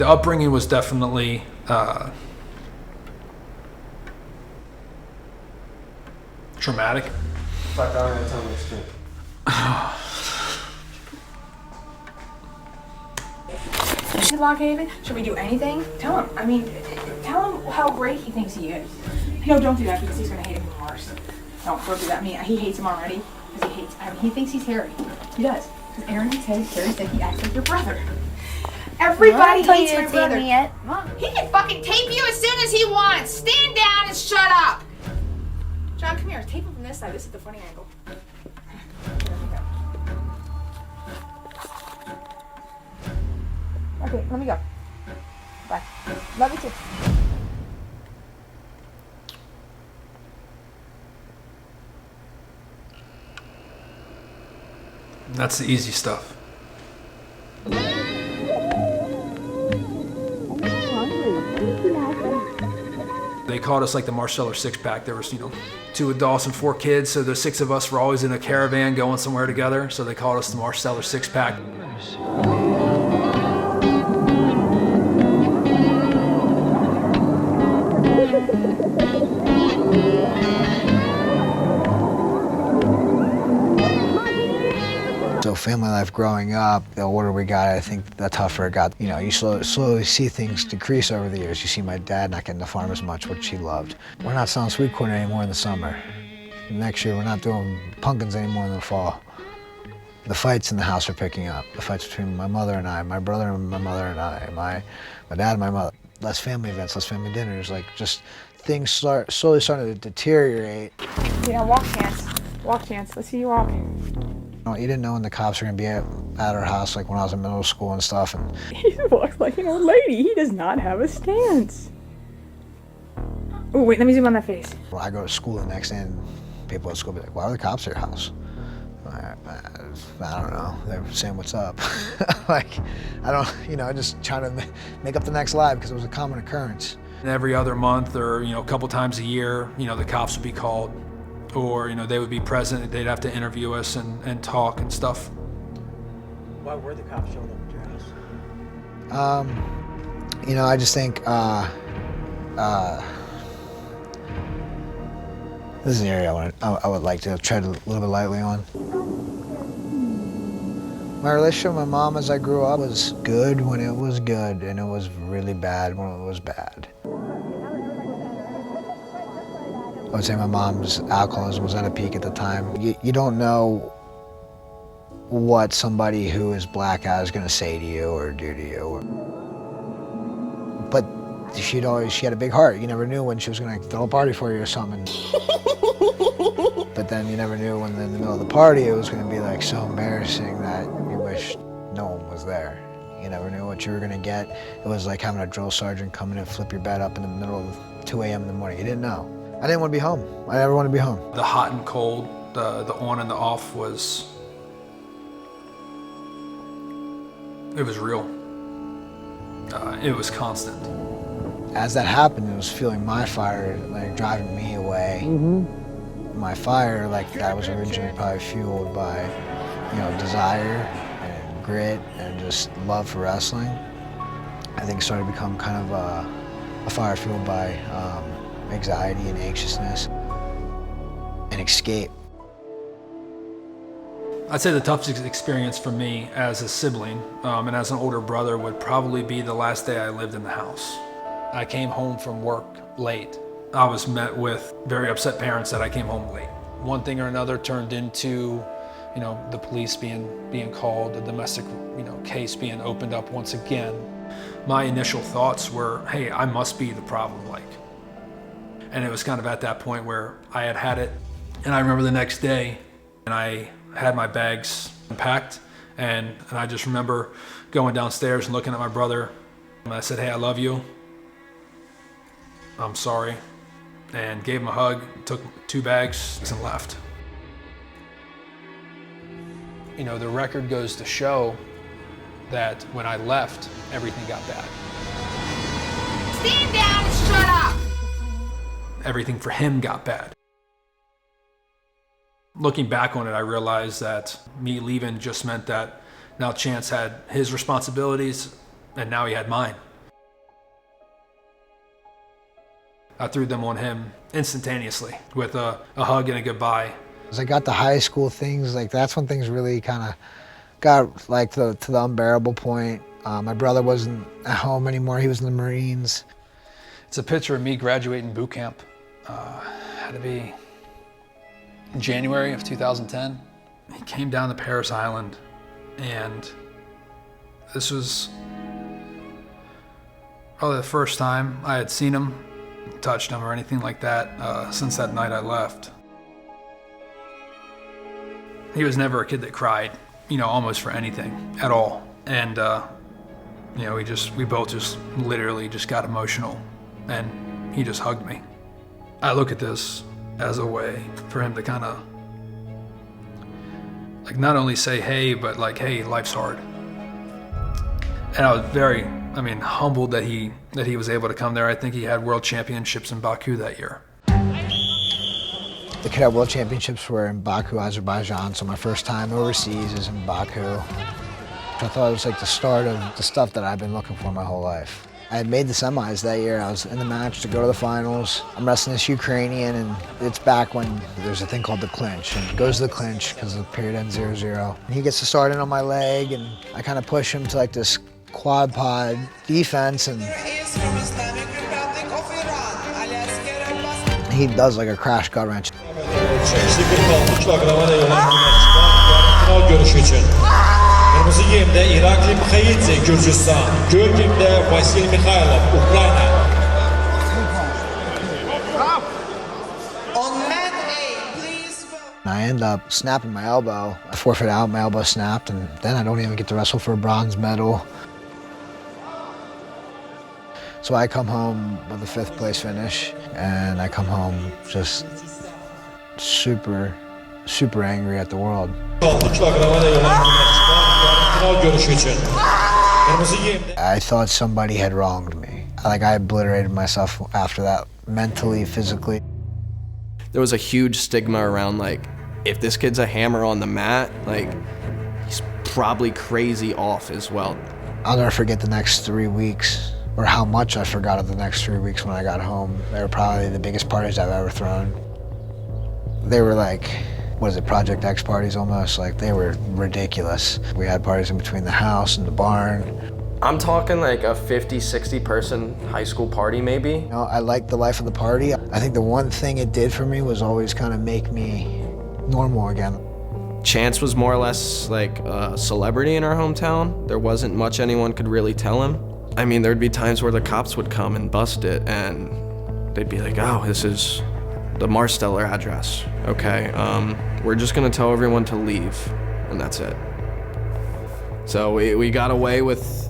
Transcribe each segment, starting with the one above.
The upbringing was definitely traumatic. Fuck, I'm gonna tell me this too. Should Lockhaven? Should we do anything? Tell him. I mean, tell him how great he thinks he is. No, don't do that because he's gonna hate him even worse. Don't do that. He hates him already because he thinks he's Harry. He does. Because Aaron said, Harry said he acts like your brother. Everybody hates my brother. Mom, he can fucking tape you as soon as he wants. Stand down and shut up. John, come here. Tape him from this side. This is the funny angle. Okay, let me go. Bye. Love you too. That's the easy stuff. They called us like the Marsteller six-pack. There was, 2 adults and 4 kids, so the 6 of us were always in a caravan going somewhere together, so they called us the Marsteller six-pack. So family life growing up, the older we got, I think the tougher it got. You slowly see things decrease over the years. You see my dad not getting to farm as much, which he loved. We're not selling sweet corn anymore in the summer. Next year, we're not doing pumpkins anymore in the fall. The fights in the house are picking up. The fights between my mother and I, my brother and my mother and I, my dad and my mother. Less family events, less family dinners, just things slowly starting to deteriorate. Walk chance. Walk chance. Let's see you walk. You didn't know when the cops were gonna be at our house, like when I was in middle school and stuff. And he walks like an old lady. He does not have a stance. Oh wait, let me zoom on that face. When I go to school the next day, and people at school be like, "Why are the cops at your house?" I don't know. They were saying what's up. I just trying to make up the next lie because it was a common occurrence. Every other month or, a couple times a year, the cops would be called. Or, they would be present, they'd have to interview us and talk and stuff. Why were the cops showing up at your house? I just think, this is an area I would like to tread a little bit lightly on. My relationship with my mom as I grew up was good when it was good, and it was really bad when it was bad. I would say my mom's alcoholism was at a peak at the time. You don't know what somebody who is black eye is going to say to you or do to you. But she had a big heart. You never knew when she was going to throw a party for you or something. But then you never knew when in the middle of the party it was going to be so embarrassing that you wish no one was there. You never knew what you were going to get. It was like having a drill sergeant come in and flip your bed up in the middle of 2 a.m. in the morning. You didn't know. I didn't want to be home. I never want to be home. The hot and cold, the on and the off it was real. It was constant. As that happened, it was feeling my fire, driving me away. Mm-hmm. My fire, that was originally probably fueled by, desire and grit and just love for wrestling. I think it started to become kind of a fire fueled by anxiety and anxiousness and escape. I'd say the toughest experience for me as a sibling and as an older brother would probably be the last day I lived in the house. I came home from work late. I was met with very upset parents that I came home late. One thing or another turned into, the police being called, a domestic, case being opened up once again. My initial thoughts were, hey, I must be the problem, And it was kind of at that point where I had it. And I remember the next day, and I had my bags packed, and I just remember going downstairs and looking at my brother, and I said, hey, I love you. I'm sorry. And gave him a hug, took 2 bags, and left. The record goes to show that when I left, everything got bad. Stand down and shut up! Everything for him got bad. Looking back on it, I realized that me leaving just meant that now Chance had his responsibilities and now he had mine. I threw them on him instantaneously with a hug and a goodbye. As I got to high school things, like that's when things really kind of got like to the unbearable point. My brother wasn't at home anymore. He was in the Marines. It's a picture of me graduating boot camp. Had to be January of 2010. He came down to Paris Island, and this was probably the first time I had seen him, touched him, or anything like that since that night I left. He was never a kid that cried, you know, almost for anything at all. And, you know, we both just literally just got emotional, and he just hugged me. I look at this as a way for him to kind of, like, not only say, hey, but like, hey, life's hard. And I was very, humbled that he was able to come there. I think he had world championships in Baku that year. The Cadet World Championships were in Baku, Azerbaijan, so my first time overseas is in Baku. I thought it was like the start of the stuff that I've been looking for my whole life. I had made the semis that year. I was in the match to go to the finals. I'm wrestling this Ukrainian, and it's back when there's a thing called the clinch. And it goes to the clinch because the period ends 0-0. And he gets to start in on my leg, and I kind of push him to like this quad pod defense, and he does like a crash gut wrench. Kırmızı giyimde İrakli Mikhailidze, Gürcistan. Göl giyimde Vasil Mikhailov, Ukrayna. I end up snapping my elbow. I forfeit out, my elbow snapped, and then I don't even get to wrestle for a bronze medal. So I come home with a 5th place finish, and I come home just super, super angry at the world. I thought somebody had wronged me. Like, I obliterated myself after that, mentally, physically. There was a huge stigma around, like, if this kid's a hammer on the mat, like, he's probably crazy off as well. I'll never forget the next 3 weeks, or how much I forgot of the next 3 weeks when I got home. They were probably the biggest parties I've ever thrown. They were like, what is it, Project X parties almost? Like, they were ridiculous. We had parties in between the house and the barn. I'm talking like a 50, 60 person high school party maybe. You know, I liked the life of the party. I think the one thing it did for me was always kind of make me normal again. Chance was more or less like a celebrity in our hometown. There wasn't much anyone could really tell him. I mean, there'd be times where the cops would come and bust it, and they'd be like, oh, this is the Marsteller address. Okay, we're just gonna tell everyone to leave, and that's it. So we got away with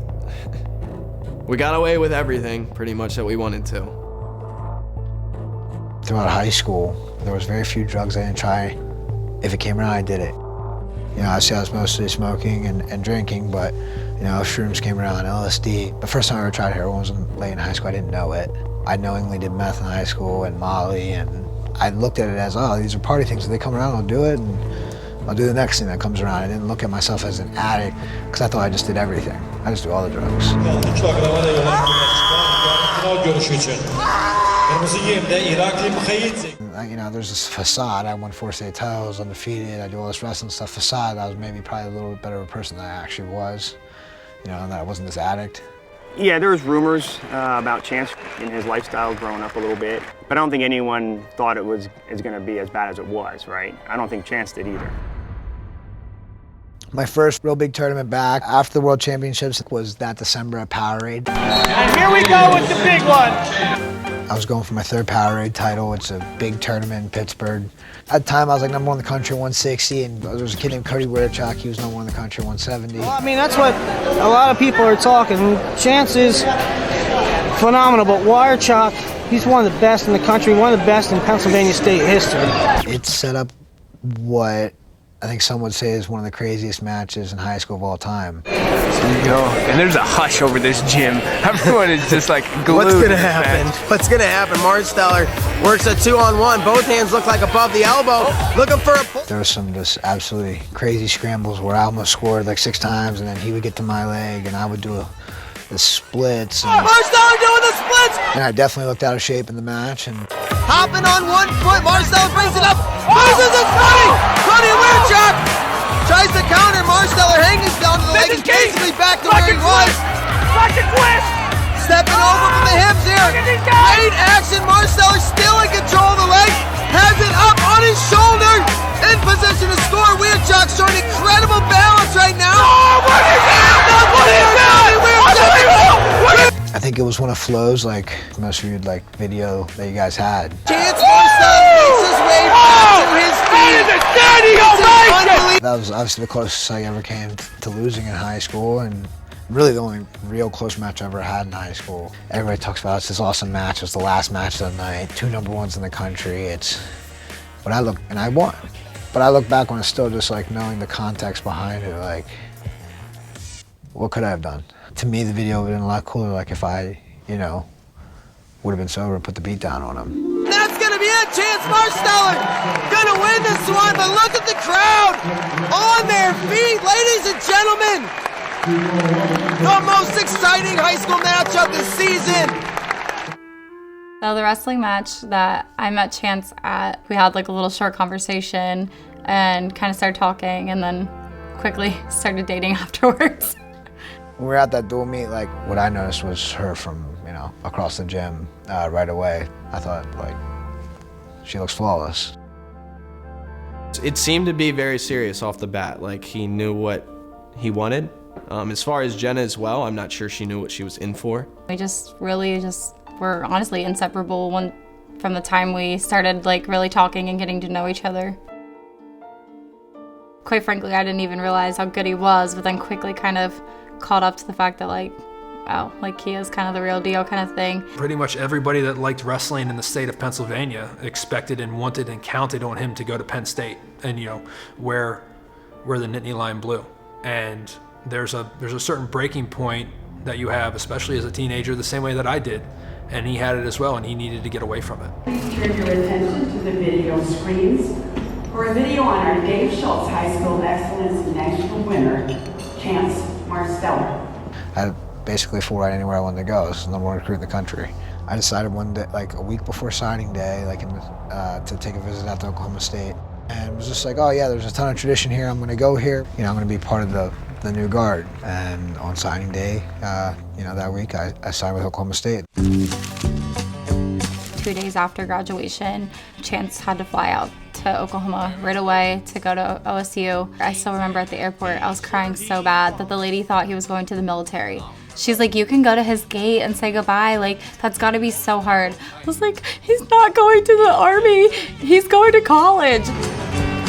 everything pretty much that we wanted to. Throughout high school, there was very few drugs I didn't try. If it came around, I did it. You know, I was mostly smoking and drinking, but you know, shrooms came around, LSD. The first time I ever tried heroin was late in high school. I didn't know it. I knowingly did meth in high school and Molly, and I looked at it as, oh, these are party things. If they come around, I'll do it, and I'll do the next thing that comes around. I didn't look at myself as an addict, because I thought I just did everything. I just do all the drugs. You know, there's this facade. I won 4 state titles, undefeated. I do all this wrestling stuff. Facade, I was maybe probably a little bit better of a person than I actually was. You know, and that I wasn't this addict. Yeah, there was rumors about Chance in his lifestyle growing up a little bit, but I don't think anyone thought it was going to be as bad as it was, right? I don't think Chance did either. My first real big tournament back after the World Championships was that December at Powerade. And here we go with the big one. I was going for my 3rd Powerade title. It's a big tournament in Pittsburgh. At the time, I was like #1 in the country, 160, and there was a kid named Cody Werchak. He was #1 in the country, 170. Well, I mean, that's what a lot of people are talking. Chance is phenomenal, but Werchak, he's one of the best in the country, one of the best in Pennsylvania state history. It set up what I think some would say is one of the craziest matches in high school of all time. There you go. And there's a hush over this gym. Everyone is just like glued. What's gonna happen? What's gonna happen? Marsteller works a 2-on-1. Both hands look like above the elbow. Looking for a pull. There was some just absolutely crazy scrambles where I almost scored like 6 times, and then he would get to my leg, and I would do the splits. Marsteller doing the splits! And I definitely looked out of shape in the match. And Hopping on one foot, Marsteller brings it up. Loses his footing! Cody Weirchuk tries to counter. Marsteller hanging down to the leg and basically back to where he was. Stepping over from the hips here. Great action. Marsteller still in control of the leg. Has it up on his shoulder. In position to score. Weirchuk showing incredible balance right now. Oh, what is that? I think it was one of Flo's, like most reviewed like video that you guys had. Chance Marsteller makes his way back to his feet. That was obviously the closest I ever came to losing in high school, and really the only real close match I ever had in high school. Everybody talks about it's this awesome match. It was the last match of the night. 2 number 1s in the country. But I won. But I look back when it's still just like knowing the context behind it, like, what could I have done? To me, the video would have been a lot cooler, like if I, would have been sober and put the beat down on him. That's gonna be it. Chance Marsteller gonna win this one, but look at the crowd on their feet, ladies and gentlemen. The most exciting high school matchup this season. So the wrestling match that I met Chance at, we had like a little short conversation and kind of started talking and then quickly started dating afterwards. When we were at that dual meet, like what I noticed was her from, across the gym right away. I thought, like, she looks flawless. It seemed to be very serious off the bat, like he knew what he wanted. As far as Jenna as well, I'm not sure she knew what she was in for. We just really were honestly inseparable from the time we started like really talking and getting to know each other. Quite frankly, I didn't even realize how good he was, but then quickly kind of caught up to the fact that like, wow, like he is kind of the real deal kind of thing. Pretty much everybody that liked wrestling in the state of Pennsylvania expected and wanted and counted on him to go to Penn State and wear the Nittany Lion blue. And there's a certain breaking point that you have, especially as a teenager, the same way that I did. And he had it as well, and he needed to get away from it. Please turn your attention to the video screens for a video on our Dave Schultz High School Excellence National winner, Chance Marsteller. I had basically full right anywhere I wanted to go. This was the #1 recruit in the country. I decided one day, like a week before signing day, to take a visit out to Oklahoma State. And it was just like, oh yeah, there's a ton of tradition here. I'm gonna go here. I'm gonna be part of the new guard. And on signing day, that week, I signed with Oklahoma State. 2 days after graduation, Chance had to fly out to Oklahoma right away to go to OSU. I still remember at the airport, I was crying so bad that the lady thought he was going to the military. She's like, you can go to his gate and say goodbye. Like, that's gotta be so hard. I was like, he's not going to the Army. He's going to college.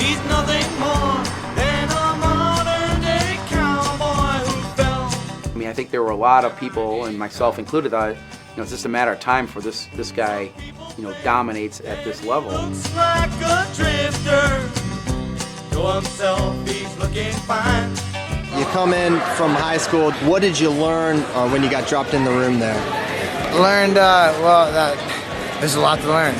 He's nothing more than a modern-day cowboy who fell. I mean, I think there were a lot of people, and myself included, that it's just a matter of time for this guy, dominates at this level. Looks like a drifter. To himself, he's looking fine. You come in from high school. What did you learn when you got dropped in the room there? Learned, there's a lot to learn.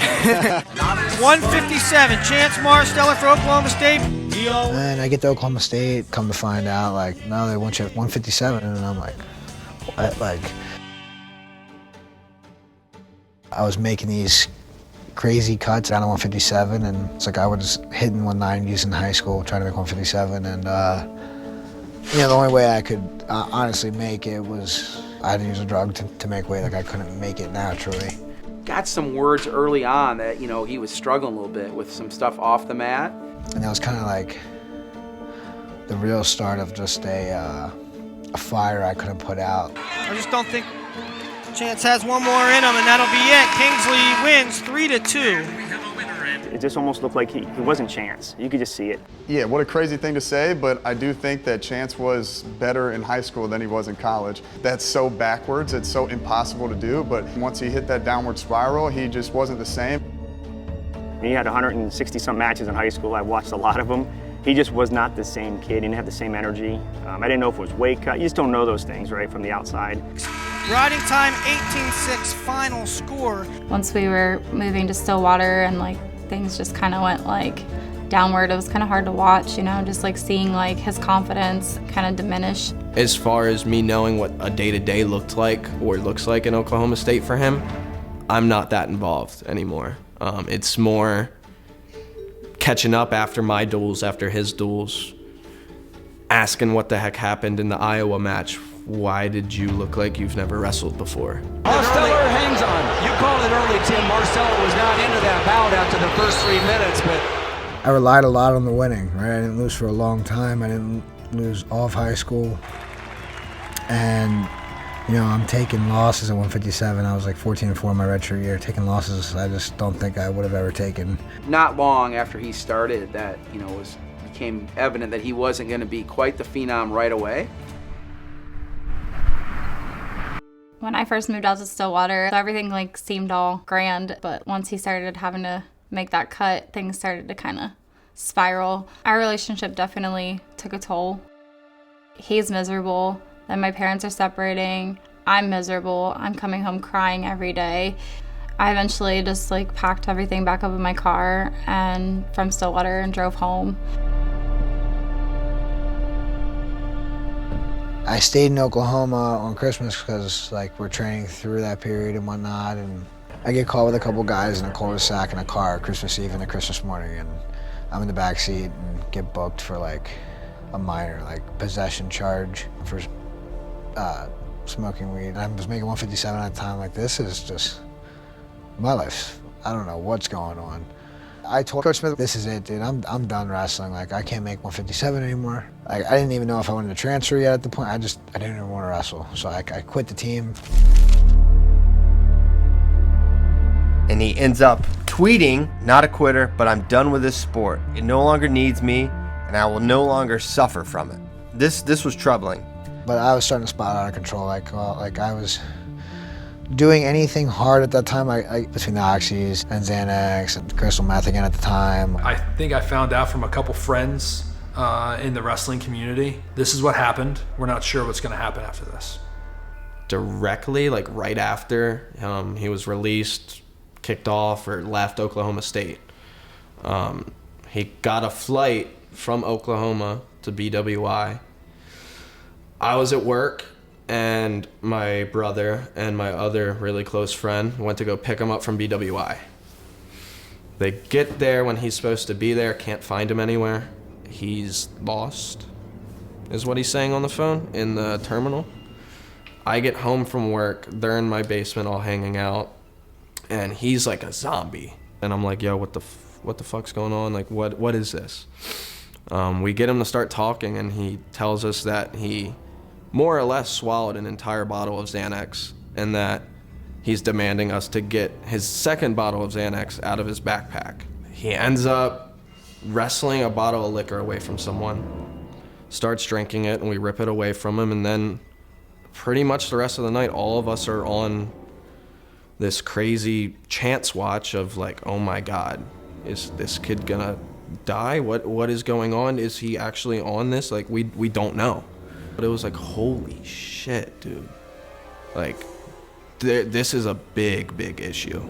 157, Chance Marsteller for Oklahoma State. And I get to Oklahoma State, come to find out, like, no, they want you at 157, and I'm like, what? Like, I was making these crazy cuts down to 157, and it's like I was hitting 190s in high school, trying to make 157, and the only way I could honestly make it was I had to use a drug to make weight. Like, I couldn't make it naturally. Got some words early on that, he was struggling a little bit with some stuff off the mat. And that was kind of like the real start of just a fire I couldn't put out. I just don't think Chance has one more in him, and that'll be it. Kingsley wins 3-2. It just almost looked like he wasn't Chance. You could just see it. Yeah, what a crazy thing to say, but I do think that Chance was better in high school than he was in college. That's so backwards, it's so impossible to do, but once he hit that downward spiral, he just wasn't the same. He had 160-some matches in high school. I watched a lot of them. He just was not the same kid. He didn't have the same energy. I didn't know if it was weight cut. You just don't know those things, right, from the outside. Riding time, 18-6, final score. Once we were moving to Stillwater and like things just kind of went like downward. It was kind of hard to watch, you know, just like seeing like his confidence kind of diminish. As far as me knowing what a day-to-day looked like or looks like in Oklahoma State for him, I'm not that involved anymore. It's more catching up after my duels, after his duels, asking what the heck happened in the Iowa match. Why did you look like you've never wrestled before? Marsteller hangs on. You called it early, Tim. Marsteller was not into that bout after the first 3 minutes, but I relied a lot on the winning, right? I didn't lose for a long time. I didn't lose all of high school. And, you know, I'm taking losses at 157. I was like 14-4 my redshirt year. Taking losses I just don't think I would have ever taken. Not long after he started, that, you know, became evident that he wasn't going to be quite the phenom right away. When I first moved out to Stillwater, everything like seemed all grand, but once he started having to make that cut, things started to kind of spiral. Our relationship definitely took a toll. He's miserable, then my parents are separating, I'm miserable, I'm coming home crying every day. I eventually just like packed everything back up in my car and from Stillwater and drove home. I stayed in Oklahoma on Christmas because like we're training through that period and whatnot, and I get caught with a couple guys in a cul-de-sac in a car Christmas Eve and a Christmas morning, and I'm in the back seat and get booked for like a minor like possession charge for smoking weed. I was making 157 at the time. Like, this is just my life. I don't know what's going on. I told Coach Smith, this is it, dude. I'm done wrestling. Like, I can't make 157 anymore. Like, I didn't even know if I wanted to transfer yet at the point. I didn't even want to wrestle. So I quit the team. And he ends up tweeting, "Not a quitter, but I'm done with this sport. It no longer needs me, and I will no longer suffer from it." This was troubling. But I was starting to spot out of control. Like I was doing anything hard at that time, between the oxys and Xanax and crystal meth again at the time. I think I found out from a couple friends in the wrestling community, this is what happened. We're not sure what's going to happen after this. Directly, like right after he was released, kicked off, or left Oklahoma State, he got a flight from Oklahoma to BWI. I was at work, and my brother and my other really close friend went to go pick him up from BWI. They get there when he's supposed to be there, can't find him anywhere. He's lost, is what he's saying on the phone in the terminal. I get home from work, they're in my basement all hanging out, and he's like a zombie. And I'm like, yo, what the fuck's going on? Like, what is this? We get him to start talking, and he tells us that he more or less swallowed an entire bottle of Xanax, and that he's demanding us to get his second bottle of Xanax out of his backpack. He ends up wrestling a bottle of liquor away from someone, starts drinking it, and we rip it away from him, and then pretty much the rest of the night, all of us are on this crazy chance watch of like, oh my God, is this kid gonna die? What is going on? Is he actually on this? Like, we don't know. But it was like, holy shit, dude. Like, this is a big, big issue.